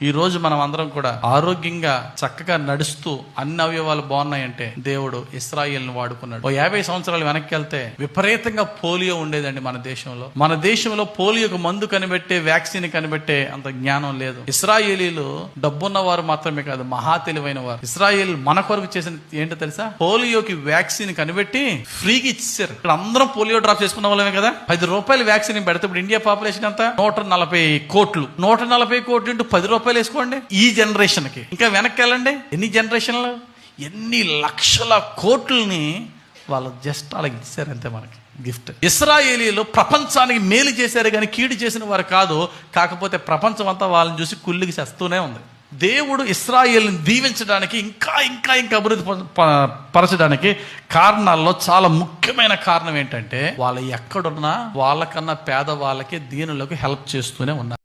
ఈ రోజు మనం అందరం కూడా ఆరోగ్యంగా చక్కగా నడుస్తూ అన్ని అవయవాలు బాగున్నాయంటే దేవుడు ఇశ్రాయేలును వాడుకున్నాడు. 50 సంవత్సరాలు వెనక్కి వెళ్తే విపరీతంగా పోలియో ఉండేదండి మన దేశంలో. మన దేశంలో పోలియోకు మందు కనిపెట్టే, వ్యాక్సిన్ కనిపెట్టే అంత జ్ఞానం లేదు. ఇశ్రాయేలీలు డబ్బున్న వారు మాత్రమే కాదు, మహా తెలివైన వారు. ఇశ్రాయేల్ మన కొరకు చేసిన ఏంటో తెలుసా? పోలియోకి వ్యాక్సిన్ కనిపెట్టి ఫ్రీగా ఇచ్చారు. ఇక్కడ అందరం పోలియో డ్రాప్ చేసుకున్న వాళ్ళమే కదా. 10 రూపాయలు వ్యాక్సిన్ పెడితే ఇప్పుడు ఇండియా పాపులేషన్ ఎంత? 140 కోట్లు. 140 కోట్లు ఇంటూ 10 రూపాయలు వేసుకోండి. ఈ జనరేషన్ కి ఇంకా వెనక్కి వెళ్ళండి, ఎన్ని జనరేషన్లు, ఎన్ని లక్షల కోట్లని వాళ్ళు జస్ట్ అలా ఇచ్చారు అంతే మనకి గిఫ్ట్. ఇశ్రాయేలీలు ప్రపంచానికి మేలు చేశారు కానీ కీడు చేసిన వారు కాదు. కాకపోతే ప్రపంచం అంతా వాళ్ళని చూసి కుళ్ళికి చేస్తూనే ఉంది. దేవుడు ఇశ్రాయేలుని దీవించడానికి ఇంకా ఇంకా ఇంకా అభివృద్ధి పరచడానికి కారణాల్లో చాలా ముఖ్యమైన కారణం ఏంటంటే వాళ్ళు ఎక్కడున్నా వాళ్ళకన్నా పేదవాళ్ళకి, దీనులకు హెల్ప్ చేస్తూనే ఉన్నారు.